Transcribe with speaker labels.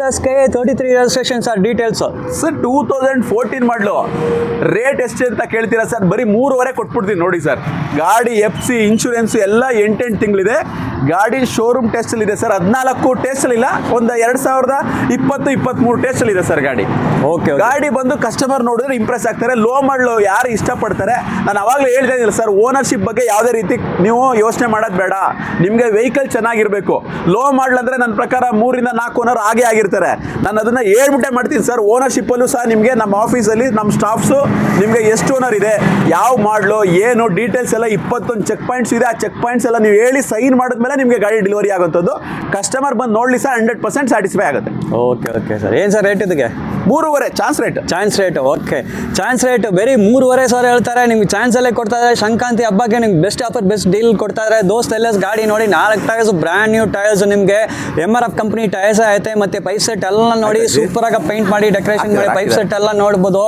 Speaker 1: 33 registration sir. Details
Speaker 2: sir 2014 ಮಾಡಲು rate ಎಷ್ಟು ಅಂತ ಕೇಳ್ತೀರಾ ಸರ್? ಬರೀ 3.5 ಕೊಟ್ಬಿಡ್ತೀನಿ ನೋಡಿ ಸರ್. ಗಾಡಿ FC ಇನ್ಶೂರೆನ್ಸ್ ಎಲ್ಲ 8 ತಿಂಗಳಿದೆ. ಗಾಡಿ ಶೋರೂಮ್ ಟೆಸ್ಟಲ್ಲಿ ಇದೆ ಸರ್. 14 ಟೆಸ್ಟಲ್ಲಿಲ್ಲ, ಒಂದು 2020-23 ಟೆಸ್ಟಲ್ಲಿ ಇದೆ ಸರ್ ಗಾಡಿ.
Speaker 1: ಓಕೆ.
Speaker 2: ಗಾಡಿ ಬಂದು ಕಸ್ಟಮರ್ ನೋಡಿದ್ರೆ ಇಂಪ್ರೆಸ್ ಆಗ್ತಾರೆ. ಲೋ ಮಾಡಲು ಯಾರು ಇಷ್ಟಪಡ್ತಾರೆ. ನಾನು ಅವಾಗಲೇ ಹೇಳ್ತಾ ಇದ್ದಿಲ್ಲ ಸರ್, ಓನರ್ಶಿಪ್ ಬಗ್ಗೆ ಯಾವುದೇ ರೀತಿ ನೀವು ಯೋಚನೆ ಮಾಡೋದು ಬೇಡ. ನಿಮಗೆ ವೆಹಿಕಲ್ ಚೆನ್ನಾಗಿರಬೇಕು. ಲೋ ಮಾಡಲಂದ್ರೆ ನನ್ನ ಪ್ರಕಾರ 3-4 ಓನರ್ ಆಗೇ ಆಗಿರ್ತಾರೆ. ನಾನು ಅದನ್ನು ಹೇಳ್ಬಿಟ್ಟೆ ಮಾಡ್ತೀನಿ ಸರ್. ಓನರ್ಶಿಪ್ಪಲ್ಲೂ ಸಹ ನಿಮಗೆ ನಮ್ಮ ಆಫೀಸಲ್ಲಿ ನಮ್ಮ ಸ್ಟಾಫ್ಸು ನಿಮಗೆ ಎಷ್ಟು ಓನರ್ ಇದೆ, ಯಾವ ಮಾಡಲು, ಏನು ಡೀಟೇಲ್ಸ್ ಎಲ್ಲ 21 ಚೆಕ್ ಪಾಯಿಂಟ್ಸ್ ಇದೆ. ಆ ಚೆಕ್ ಪಾಯಿಂಟ್ಸ್ ಎಲ್ಲ ನೀವು ಹೇಳಿ ಸೈನ್ ಮಾಡಿದ್ಮೇಲೆ ನಿಮಗೆ ಗಾಡಿ ಡೆಲಿವರಿ ಆಗುವಂಥದ್ದು. ಕಸ್ಟಮರ್ ಬಂದು ನೋಡಲಿ ಸರ್, 100% ಸ್ಯಾಟಿಸ್ಫೈ ಆಗುತ್ತೆ.
Speaker 1: Okay okay sir. ಏನು ಸರ್ ರೇಟ್ ಇದಕ್ಕೆ?
Speaker 2: 3.5 chance rate.
Speaker 1: Okay, chance rate ಬರೀ 3.5 ಹೇಳ್ತಾರೆ. ನಿಮ್ಗೆ ಚಾನ್ಸಲ್ಲೇ ಕೊಡ್ತಾ ಇದ್ದಾರೆ. ಸಂಕ್ರಾಂತಿ ಹಬ್ಬಕ್ಕೆ ನಿಮ್ಗೆ ಬೆಸ್ಟ್ ಆಫರ್, ಬೆಸ್ಟ್ ಡೀಲ್ ಕೊಡ್ತಾ ಇದ್ದಾರೆ. ದೋಸ್ತ್ LS ಗಾಡಿ ನೋಡಿ, 4 ಟೈರ್ಸ್ ಬ್ರ್ಯಾಂಡ್ ನ್ಯೂ ಟೈರ್ಸ್ ನಿಮಗೆ MRF ಕಂಪನಿ ಟೈರ್ಸ್ ಐತೆ. ಮತ್ತೆ ಪೈಪ್ ಸೆಟ್ ಎಲ್ಲ ನೋಡಿ, ಸೂಪರ್ ಆಗಿ ಪೈಂಟ್ ಮಾಡಿ ಡೆಕೋರೇಷನ್ ಮಾಡಿ ಪೈಪ್ ಸೆಟ್ ಎಲ್ಲ ನೋಡ್ಬೋದು.